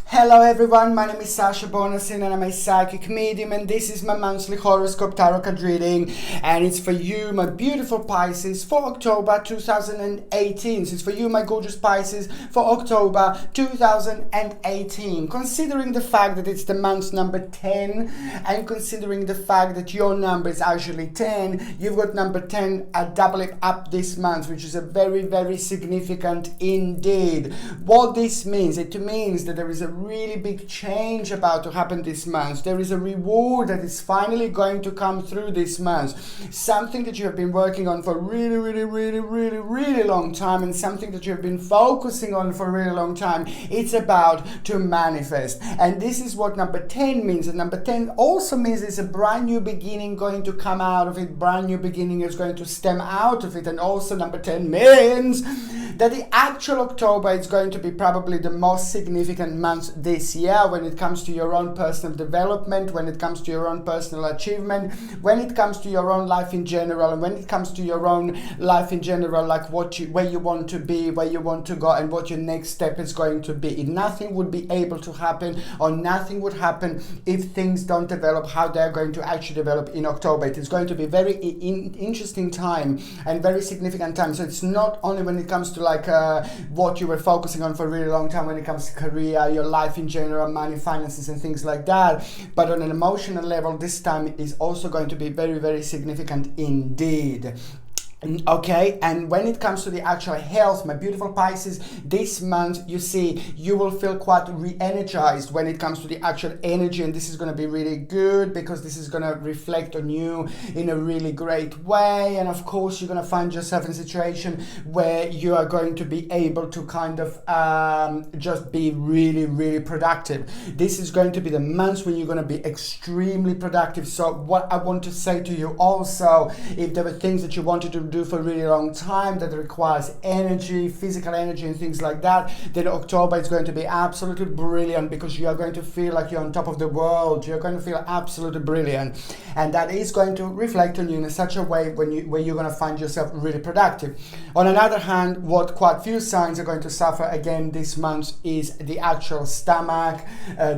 Hello everyone, my name is Sasha Bonasin and I'm a psychic medium, and this is my monthly horoscope tarot card reading, and it's for you, my beautiful Pisces, for October 2018. So it's for you, my gorgeous Pisces, for October 2018. Considering the fact that it's the month number 10, and considering the fact that your number is actually 10, you've got number 10 doubling up this month, which is a very significant indeed. What this means, it means that there is a really big change about to happen this month. There is a reward that is finally going to come through this month. Something that you have been working on for really long time, and something that you have been focusing on for a really long time. It's about to manifest. And this is what number 10 means. And number 10 also means it's a brand new beginning going to come out of it. Brand new beginning is going to stem out of it. And also number 10 means that the actual October is going to be probably the most significant month this year when it comes to your own personal development, when it comes to your own personal achievement, when it comes to your own life in general, and when it comes to your own life in general, like where you want to be, where you want to go, and what your next step is going to be. Nothing would be able to happen, or nothing would happen if things don't develop how they're going to actually develop in October. It is going to be very interesting time and very significant time. So it's not only when it comes to what you were focusing on for a really long time, when it comes to career, your life in general, money, finances, and things like that, but on an emotional level, this time is also going to be very significant indeed. Okay, and when it comes to the actual health, my beautiful Pisces, this month, you see, you will feel quite re-energized when it comes to the actual energy, and this is going to be really good because this is going to reflect on you in a really great way. And of course, you're going to find yourself in a situation where you are going to be able to kind of just be really productive. This is going to be the month when you're going to be extremely productive. So what I want to say to you also, if there were things that you wanted to do for a really long time that requires energy, physical energy, and things like that, then October is going to be absolutely brilliant because you are going to feel like you're on top of the world. You're going to feel absolutely brilliant, and that is going to reflect on you in such a way where you're going to find yourself really productive. On another hand, what quite few signs are going to suffer again this month is the actual stomach,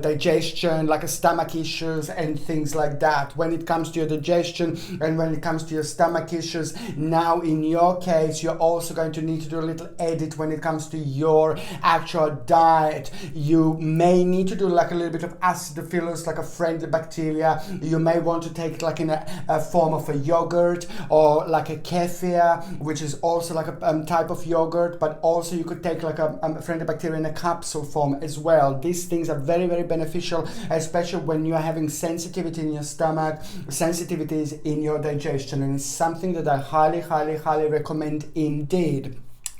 digestion, like stomach issues and things like that. When it comes to your digestion and when it comes to your stomach issues, now in your case, you're also going to need to do a little edit when it comes to your actual diet. You may need to do like a little bit of acidophilus, like a friendly bacteria. You may want to take it like in a form of a yogurt, or like a kefir, which is also like a type of yogurt, but also you could take like a friendly bacteria in a capsule form as well. These things are very beneficial, especially when you are having sensitivity in your stomach, sensitivities in your digestion, and it's something that I highly recommend indeed.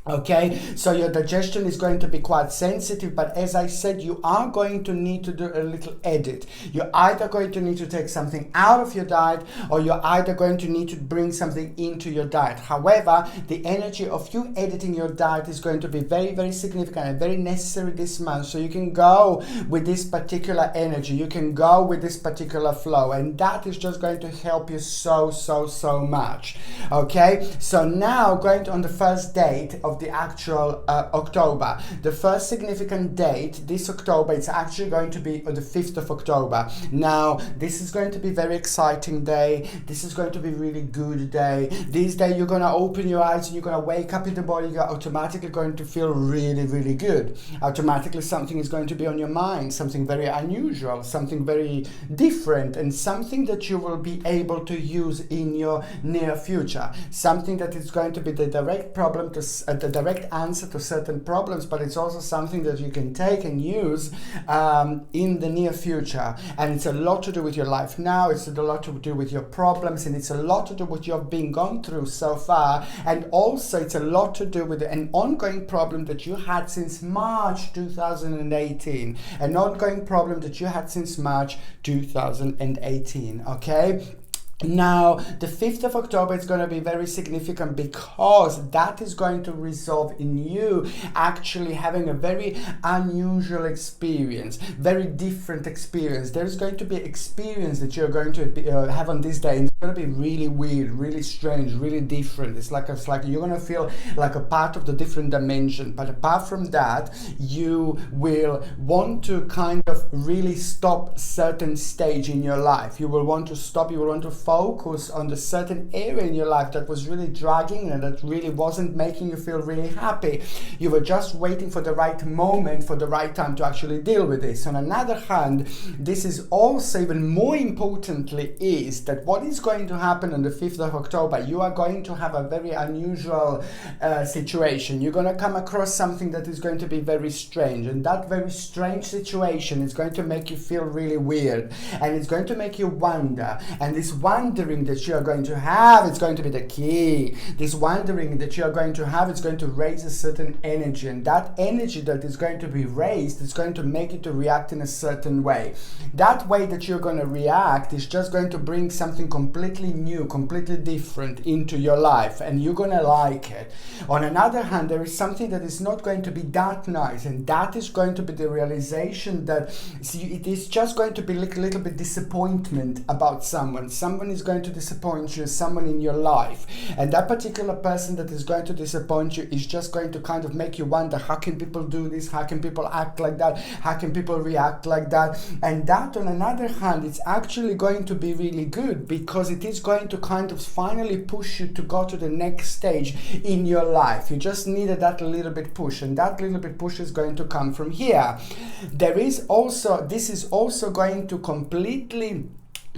Okay, so your digestion is going to be quite sensitive, but as I said, you are going to need to do a little edit. You're either going to need to take something out of your diet, or you're either going to need to bring something into your diet. However, the energy of you editing your diet is going to be very significant and very necessary this month. So you can go with this particular energy, you can go with this particular flow, and that is just going to help you so much. Okay, so now going on the first date of the actual October. The first significant date this October, it's actually going to be on the 5th of October. Now, this is going to be a very exciting day. This is going to be a really good day. This day, you're going to open your eyes and you're going to wake up in the morning. You're automatically going to feel really good. Automatically, something is going to be on your mind, something very unusual, something very different, and something that you will be able to use in your near future. Something that is going to be the direct problem to the direct answer to certain problems, but it's also something that you can take and use in the near future. And it's a lot to do with your life now, it's a lot to do with your problems, and it's a lot to do with what you've been gone through so far. And also it's a lot to do with an ongoing problem that you had since March 2018. An ongoing problem that you had since March 2018, okay? Now, the 5th of October is going to be very significant because that is going to result in you actually having a very unusual experience, very different experience. There's going to be experience that you're going to have on this day. going to be really weird, really strange, really different. It's like you're going to feel like a part of the different dimension. But apart from that, you will want to kind of really stop certain stage in your life. You will want to stop, you will want to focus on the certain area in your life that was really dragging and that really wasn't making you feel really happy. You were just waiting for the right moment, for the right time to actually deal with this. On another hand, this is also even more importantly is that what is going to happen on the 5th of October, you are going to have a very unusual situation. You're going to come across something that is going to be very strange, and that very strange situation is going to make you feel really weird, and it's going to make you wonder, and this wondering that you are going to have, it's going to be the key. This wondering that you are going to have, it's going to raise a certain energy, and that energy that is going to be raised is going to make you to react in a certain way. That way that you're going to react is just going to bring something completely new, completely different into your life, and you're going to like it. On another hand, there is something that is not going to be that nice, and that is going to be the realization that it is just going to be like a little bit disappointment about someone. Someone is going to disappoint you, someone in your life, and that particular person that is going to disappoint you is just going to kind of make you wonder, how can people do this? How can people act like that? How can people react like that? And that, on another hand, it's actually going to be really good, because it is going to kind of finally push you to go to the next stage in your life. You just needed that little bit push, and that little bit push is going to come from here. This is also going to completely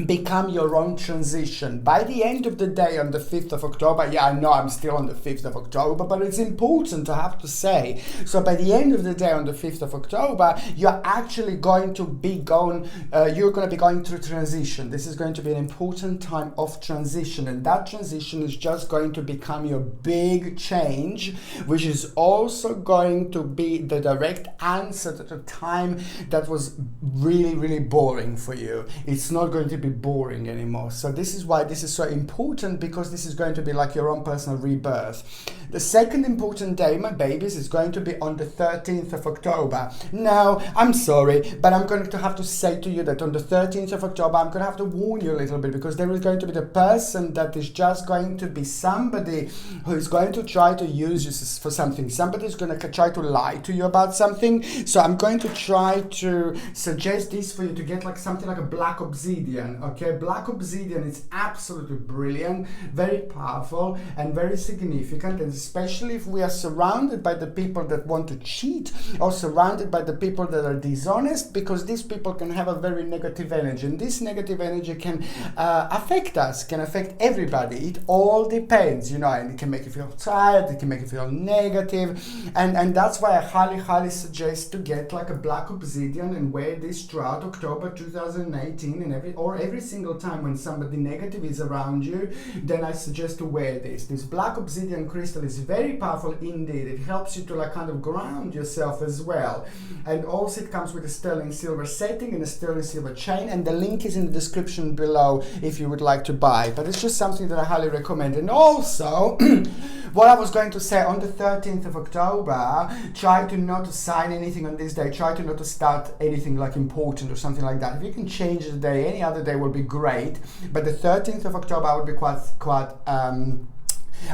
become your own transition. By the end of the day on the 5th of October, yeah, I know I'm still on the 5th of October, but it's important to have to say. So by the end of the day on the 5th of October, you're actually going to be you're going to be going through transition. This is going to be an important time of transition, and that transition is just going to become your big change, which is also going to be the direct answer to the time that was really, really boring for you. It's not going to be boring anymore. So this is why this is so important, because this is going to be like your own personal rebirth. The second important day, my babies, is going to be on the 13th of October. Now, I'm sorry, but I'm going to have to say to you that on the 13th of October, I'm going to have to warn you a little bit, because there is going to be the person that is just going to be somebody who is going to try to use you for something. Somebody is going to try to lie to you about something. So I'm going to try to suggest this for you to get like something like a black obsidian. Okay, black obsidian is absolutely brilliant, very powerful and very significant, and especially if we are surrounded by the people that want to cheat, or surrounded by the people that are dishonest, because these people can have a very negative energy, and this negative energy can affect us, can affect everybody. It all depends, you know, and it can make you feel tired, it can make you feel negative, and that's why I highly suggest to get like a black obsidian and wear this throughout October 2018, and every single time when somebody negative is around you, then I suggest to wear this. This black obsidian crystal is very powerful indeed. It helps you to like kind of ground yourself as well. And also it comes with a sterling silver setting and a sterling silver chain, and the link is in the description below if you would like to buy. But it's just something that I highly recommend. And also, what I was going to say, on the 13th of October, try to not to sign anything on this day. Try to not to start anything like important or something like that. If you can change the day, any other day will be great. But the 13th of October, I would be quite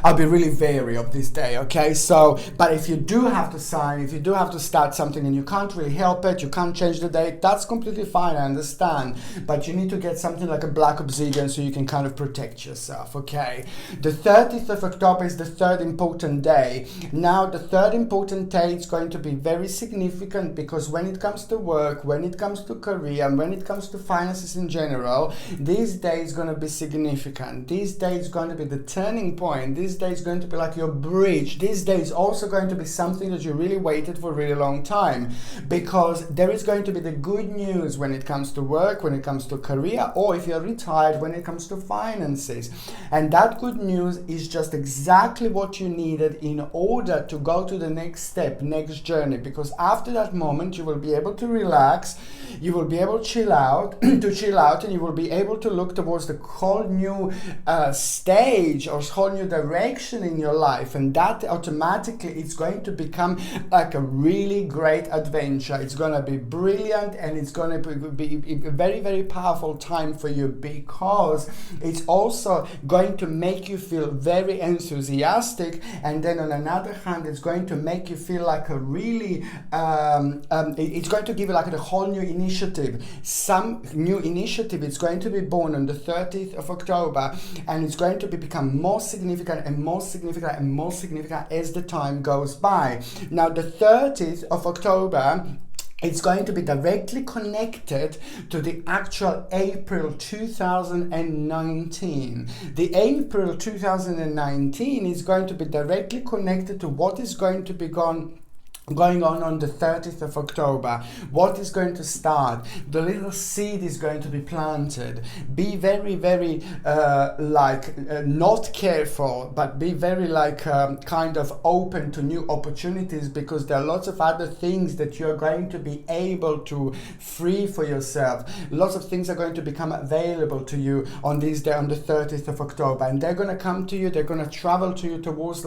I'll be really wary of this day, okay? So, but if you do have to sign, if you do have to start something and you can't really help it, you can't change the date, that's completely fine, I understand. But you need to get something like a black obsidian so you can kind of protect yourself, okay? The 30th of October is the third important day. Now, the third important day is going to be very significant, because when it comes to work, when it comes to career, and when it comes to finances in general, this day is going to be significant. This day is going to be the turning point. This day is going to be like your bridge. This day is also going to be something that you really waited for a really long time, because there is going to be the good news when it comes to work, when it comes to career, or if you're retired, when it comes to finances. And that good news is just exactly what you needed in order to go to the next step, next journey, because after that moment you will be able to relax, you will be able to chill out, and you will be able to look towards the whole new stage or whole new direction direction in your life, and that automatically it's going to become like a really great adventure. It's going to be brilliant, and it's going to be a very, very powerful time for you, because it's also going to make you feel very enthusiastic, and then on another hand it's going to make you feel like a really it's going to give you like a whole new initiative. Some new initiative is going to be born on the 30th of October, and it's going to become more significant and more significant and more significant as the time goes by. Now the 30th of October, it's going to be directly connected to the actual April 2019. The April 2019 is going to be directly connected to what is going to be going on the 30th of October. What is going to start? The little seed is going to be planted. Be very, very not careful, but be very kind of open to new opportunities, because there are lots of other things that you're going to be able to free for yourself. Lots of things are going to become available to you on this day, on the 30th of October, and they're going to come to you, they're going to travel to you towards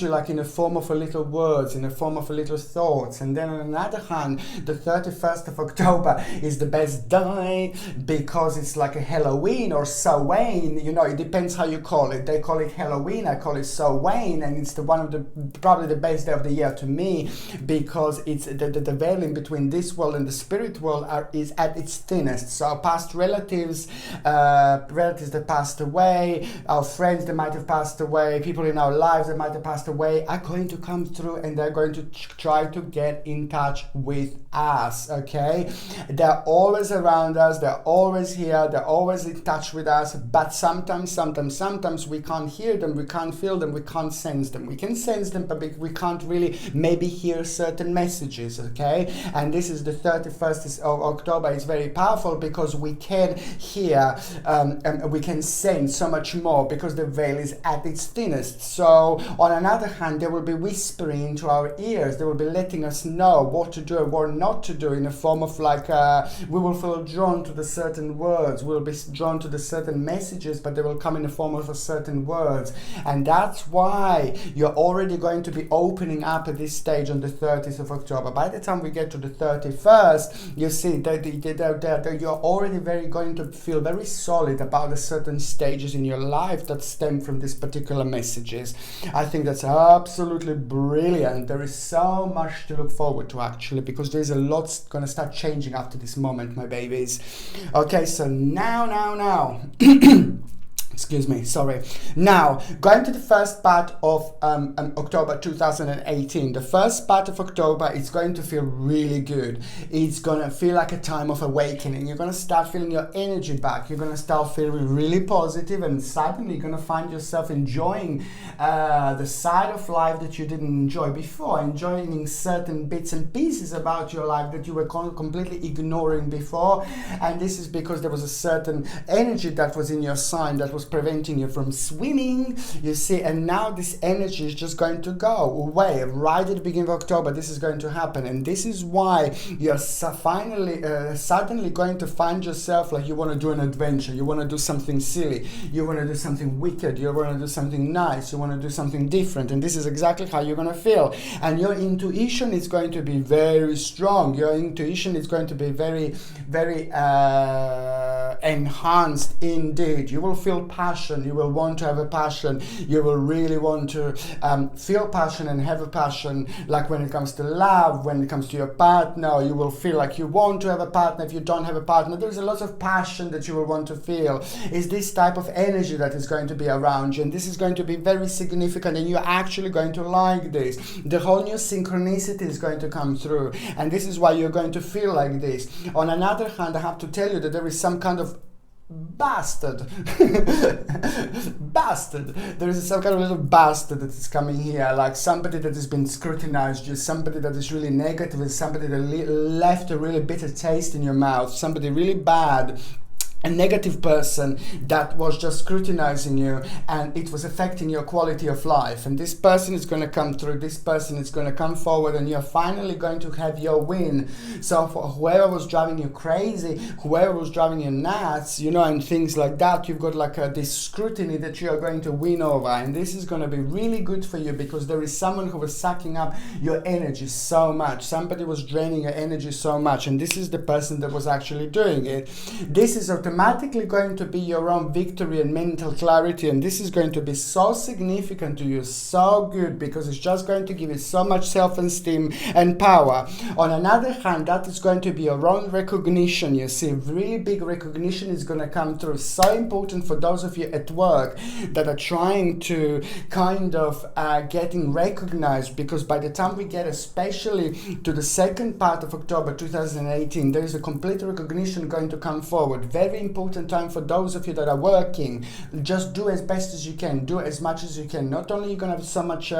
you like in a form of a little words, in a form of a little thoughts. And then on another hand, the 31st of October is the best day, because it's like a Halloween or Samhain, you know, it depends how you call it. They call it Halloween, I call it Samhain, and it's probably the best day of the year to me, because it's the veiling between this world and the spirit world is at its thinnest. So past relatives that passed away, our friends that might have passed away, people in our lives that might have passed away are going to come through, and they're going to try to get in touch with us, okay? They're always around us, they're always here, they're always in touch with us, but sometimes we can't hear them, we can't feel them, we can't sense them. We can sense them, but we can't really maybe hear certain messages, okay? And this is the 31st of October. It's very powerful because we can hear and we can sense so much more, because the veil is at its thinnest. So on another hand, they will be whispering into our ears, they will be letting us know what to do and what not to do, in a form of we will feel drawn to the certain words, we'll be drawn to the certain messages, but they will come in the form of a certain words. And that's why you're already going to be opening up at this stage on the 30th of October. By the time we get to the 31st, you see that you're already going to feel very solid about the certain stages in your life that stem from these particular messages. I think that's absolutely brilliant. There is so much to look forward to, actually, because there's a lot going to start changing after this moment, my babies. Okay, so now excuse me, sorry. Now, going to the first part of October 2018. The first part of October is going to feel really good. It's going to feel like a time of awakening. You're going to start feeling your energy back. You're going to start feeling really positive, and suddenly you're going to find yourself enjoying the side of life that you didn't enjoy before, enjoying certain bits and pieces about your life that you were completely ignoring before. And this is because there was a certain energy that was in your sign that was preventing you from swimming, you see, and now this energy is just going to go away right at the beginning of October. This is going to happen, and this is why you're suddenly going to find yourself like you want to do an adventure, you want to do something silly, you want to do something wicked, you want to do something nice, you want to do something different, and this is exactly how you're going to feel. And your intuition is going to be very strong. Your intuition is going to be very, very enhanced indeed. You will feel passion, you will want to have a passion, you will really want to feel passion and have a passion, like when it comes to love, when it comes to your partner, you will feel like you want to have a partner. If you don't have a partner, there's a lot of passion that you will want to feel. It's this type of energy that is going to be around you, and this is going to be very significant, and you're actually going to like this. The whole new synchronicity is going to come through, and this is why you're going to feel like this. On another hand, I have to tell you that there is some kind of bastard there is some kind of little bastard that is coming here, like somebody that has been scrutinized you, somebody that is really negative, and somebody that left a really bitter taste in your mouth, somebody really bad. a negative person that was just scrutinizing you, and it was affecting your quality of life. And this person is going to come through, this person is going to come forward, and you're finally going to have your win. So for whoever was driving you crazy, whoever was driving you nuts, you know, and things like that, you've got like this scrutiny that you are going to win over. And this is going to be really good for you, because there is someone who was sucking up your energy so much. Somebody was draining your energy so much, and this is the person that was actually doing it. This is automatically going to be your own victory and mental clarity, and this is going to be so significant to you, so good, because it's just going to give you so much self-esteem and power. On another hand, that is going to be your own recognition. You see, really big recognition is going to come through. So important for those of you at work that are trying to kind of getting recognized, because by the time we get especially to the second part of October 2018, there is a complete recognition going to come forward. Very important time for those of you that are working. Just do as best as you can, do as much as you can. Not only you're going to have so much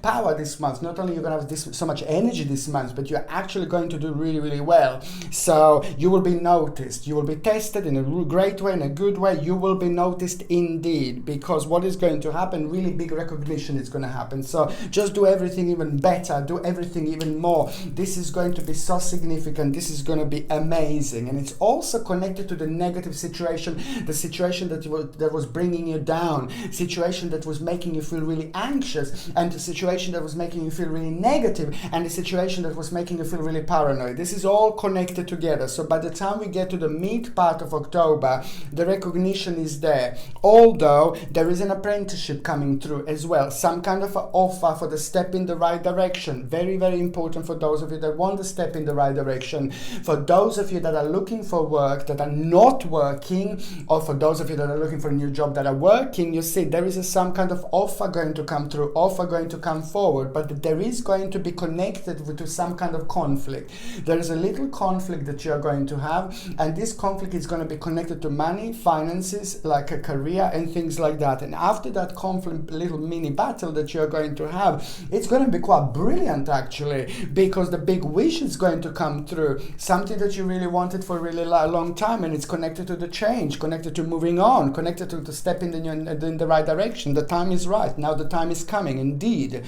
power this month, not only you're going to have so much energy this month, but you're actually going to do really, really well. So you will be noticed, you will be tested in a great way, in a good way. You will be noticed indeed, because what is going to happen, really big recognition is going to happen. So just do everything even better, do everything even more. This is going to be so significant, this is going to be amazing. And it's also connected to the negative situation, the situation that was bringing you down, situation that was making you feel really anxious, and the situation that was making you feel really negative, and the situation that was making you feel really paranoid. This is all connected together. So by the time we get to the mid part of October, the recognition is there. Although there is an apprenticeship coming through as well, some kind of an offer for the step in the right direction. Very, very important for those of you that want to step in the right direction. For those of you that are looking for work, that are not working, or for those of you that are looking for a new job that are working, you see there is some kind of offer going to come through, offer going to come forward, but there is going to be connected to some kind of conflict. There is a little conflict that you are going to have, and this conflict is going to be connected to money, finances, like a career and things like that. And after that conflict, little mini battle that you are going to have, it's going to be quite brilliant actually, because the big wish is going to come through, something that you really wanted for a really long time, and it's connected to the change, connected to moving on, connected to the step in the right direction. The time is right. Now the time is coming, indeed.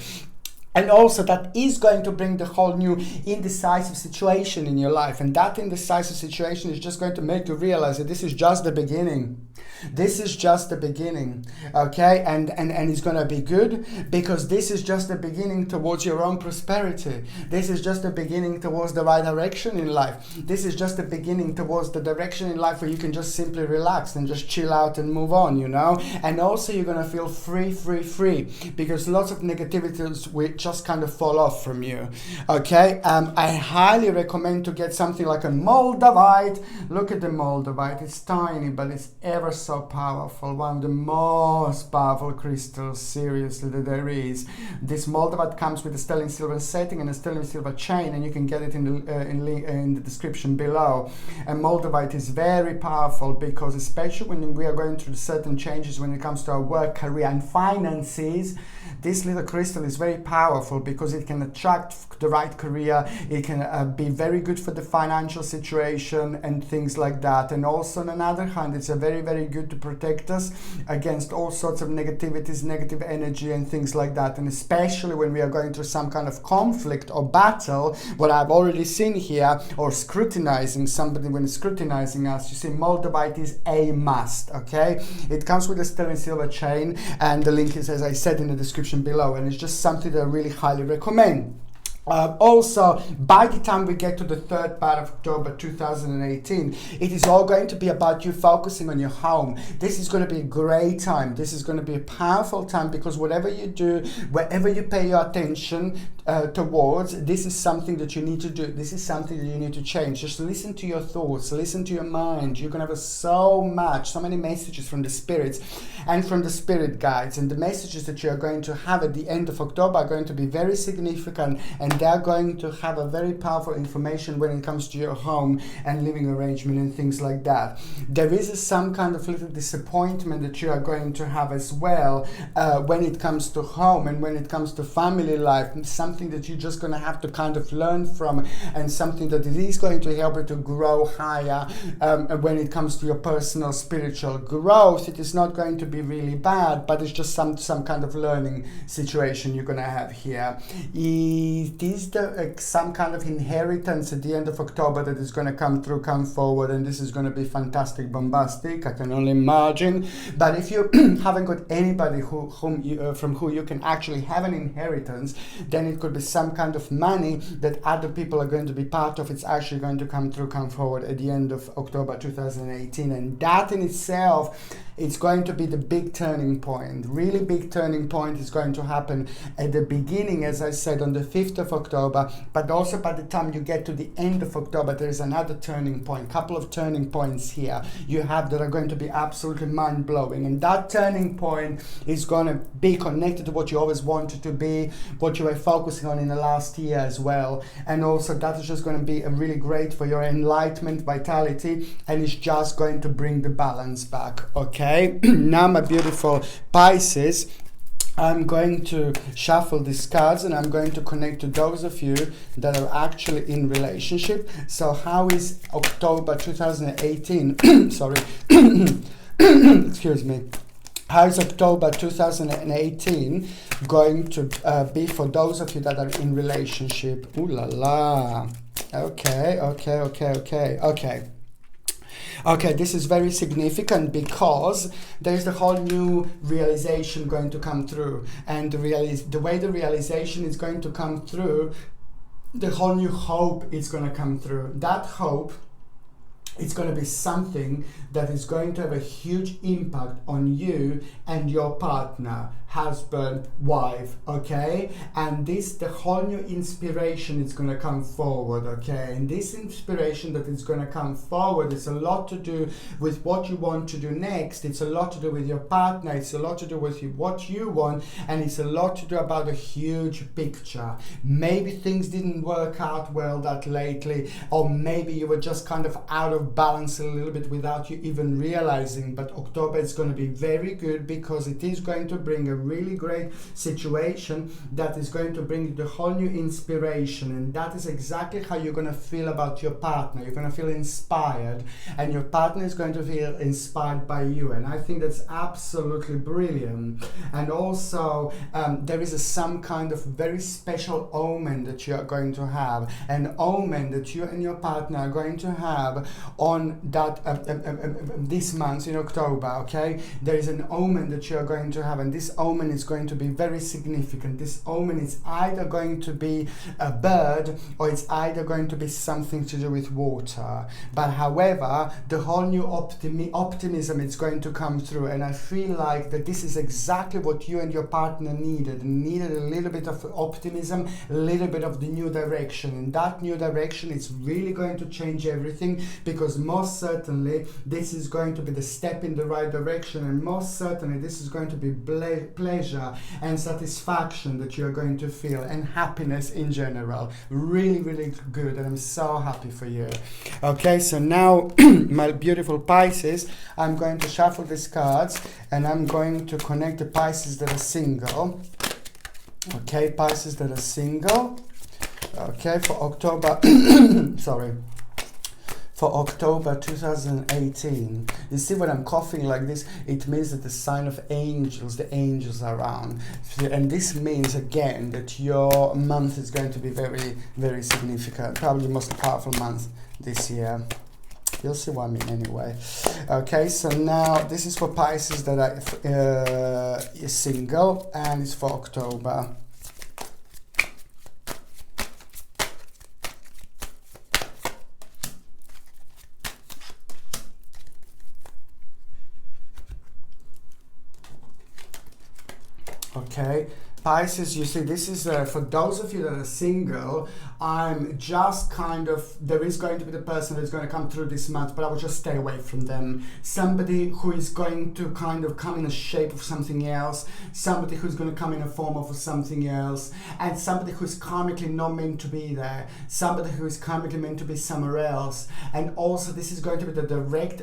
And also that is going to bring the whole new indecisive situation in your life. And that indecisive situation is just going to make you realize that this is just the beginning. This is just the beginning, okay? And it's going to be good, because this is just the beginning towards your own prosperity. This is just the beginning towards the right direction in life. This is just the beginning towards the direction in life where you can just simply relax and just chill out and move on, you know? And also you're going to feel free, because lots of negativities will just kind of fall off from you, okay? I highly recommend to get something like a Moldavite. Look at the Moldavite. It's tiny, but it's ever so powerful. One of the most powerful crystals, seriously, that there is. This Moldavite comes with a sterling silver setting and a sterling silver chain, and you can get it in the description below. And Moldavite is very powerful, because especially when we are going through certain changes when it comes to our work, career and finances, this little crystal is very powerful, because it can attract the right career, it can be very good for the financial situation and things like that. And also on another hand, it's a very, very good to protect us against all sorts of negativities, negative energy and things like that. And especially when we are going through some kind of conflict or battle, what I've already seen here, or scrutinizing somebody when it's scrutinizing us, you see Moldavite is a must, okay? It comes with a sterling silver chain, and the link is, as I said, in the description below, and it's just something that I really highly recommend. Also, by the time we get to the third part of October 2018, it is all going to be about you focusing on your home. This is going to be a great time. This is going to be a powerful time, because whatever you do, wherever you pay your attention towards, this is something that you need to do. This is something that you need to change. Just listen to your thoughts, listen to your mind. You're going to have so many messages from the spirits and from the spirit guides, and the messages that you're going to have at the end of October are going to be very significant and they are going to have a very powerful information when it comes to your home and living arrangement and things like that. There is some kind of little disappointment that you are going to have as well when it comes to home and when it comes to family life, something that you're just going to have to kind of learn from, and something that it is going to help you to grow higher when it comes to your personal spiritual growth. It is not going to be really bad, but it's just some kind of learning situation you're going to have here. It is some kind of inheritance at the end of October that is going to come forward, and this is going to be fantastic, bombastic, I can only imagine. But if you haven't got anybody from who you can actually have an inheritance, then it could be some kind of money that other people are going to be part of. It's actually going to come forward at the end of October 2018, and that in itself, it's going to be the big turning point. Really big turning point is going to happen at the beginning, as I said, on the 5th of October, but also by the time you get to the end of October, there is another turning point, couple of turning points here you have that are going to be absolutely mind-blowing. And that turning point is going to be connected to what you always wanted to be, what you were focusing on in the last year as well. And also that is just going to be really great for your enlightenment, vitality, and it's just going to bring the balance back, okay? Now, my beautiful Pisces, I'm going to shuffle these cards and I'm going to connect to those of you that are actually in relationship. So how is October 2018 sorry excuse me, how is October 2018 going to be for those of you that are in relationship? Ooh la la. Okay, this is very significant because there's the whole new realization going to come through. And the way the realization is going to come through, the whole new hope is going to come through. That hope, it's going to be something that is going to have a huge impact on you and your partner, husband, wife, okay? And the whole new inspiration is going to come forward, okay? And this inspiration that is going to come forward, it's a lot to do with what you want to do next. It's a lot to do with your partner. It's a lot to do with what you want. And it's a lot to do about a huge picture. Maybe things didn't work out well that lately, or maybe you were just kind of out of balance a little bit without you even realizing. But October is going to be very good because it is going to bring a really great situation that is going to bring the whole new inspiration, and that is exactly how you're going to feel about your partner. You're going to feel inspired, and your partner is going to feel inspired by you, and I think that's absolutely brilliant. And also there is some kind of very special omen that you are going to have, an omen that you and your partner are going to have on that this month in October, okay? There is an omen that you are going to have, and this omen is going to be very significant. This omen is either going to be a bird or it's either going to be something to do with water. But however, the whole new optimism is going to come through, and I feel like that this is exactly what you and your partner needed. Needed a little bit of optimism, a little bit of the new direction, and that new direction is really going to change everything, because most certainly this is going to be the step in the right direction, and most certainly this is going to be pleasure and satisfaction that you're going to feel, and happiness in general. Really, really good, and I'm so happy for you. Okay, so now my beautiful Pisces, I'm going to shuffle these cards and I'm going to connect the Pisces that are single. Okay, Pisces that are single. Okay, for October sorry, for October 2018. You see when I'm coughing like this, it means that the sign of angels, the angels are around. And this means again that your month is going to be very, very significant. Probably the most powerful month this year. You'll see what I mean anyway. Okay, so now this is for Pisces that are single, and it's for October. Okay, Pisces, you see, this is for those of you that are single. I'm just kind of, there is going to be the person that's going to come through this month, but I will just stay away from them. Somebody who is going to kind of come in a shape of something else, somebody who's going to come in a form of something else, and somebody who's karmically not meant to be there, somebody who is karmically meant to be somewhere else. And also this is going to be the direct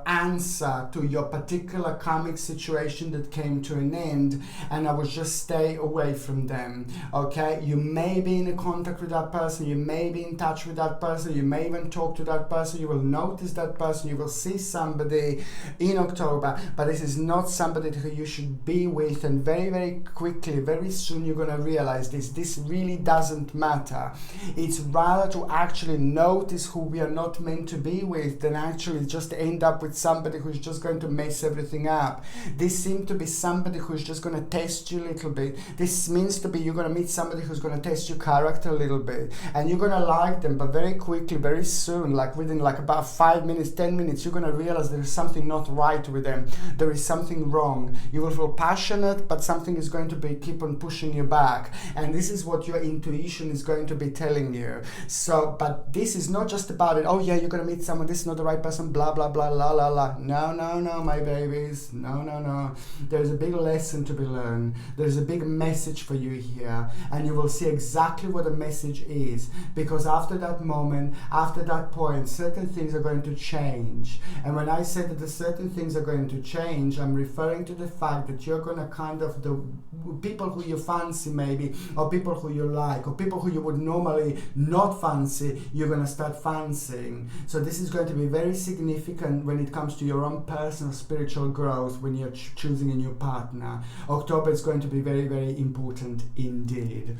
answer to your particular karmic situation that came to an end, and I would just stay away from them. Okay, you may be in contact with that person, you may be in touch with that person, you may even talk to that person, you will notice that person, you will see somebody in October, but this is not somebody who you should be with. And very, very quickly, very soon, you're going to realize this really doesn't matter. It's rather to actually notice who we are not meant to be with than actually just end up with somebody who's just going to mess everything up. This seems to be somebody who's just going to test you a little bit. This means to be you're going to meet somebody who's going to test your character a little bit, and you're going to like them, but very quickly, very soon, like within like about 5 minutes, 10 minutes, you're going to realize there is something not right with them. There is something wrong. You will feel passionate, but something is going to be keep on pushing you back, and this is what your intuition is going to be telling you. So, but this is not just about it. Oh yeah, you're going to meet someone, this is not the right person, blah blah blah, la la la. No, no, no, my babies, no, no, no. There's a big lesson to be learned. There's a big message for you here, and you will see exactly what the message is, because after that moment, after that point, certain things are going to change. And when I say that the certain things are going to change, I'm referring to the fact that you're going to kind of, the people who you fancy maybe, or people who you like, or people who you would normally not fancy, you're going to start fancying. So this is going to be very significant when it comes to your own personal spiritual growth when you're choosing a new partner. October is going to be very, very important indeed.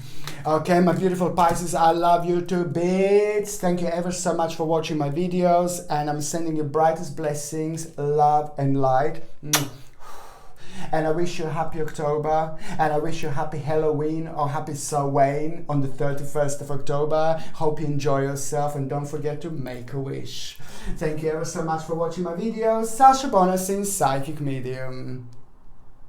Okay, my beautiful Pisces, I love you to bits. Thank you ever so much for watching my videos, and I'm sending you brightest blessings, love and light. And I wish you a happy October, and I wish you a happy Halloween or happy Samhain on the 31st of October. Hope you enjoy yourself, and don't forget to make a wish. Thank you ever so much for watching my videos. Sasha Bonasin, Psychic Medium.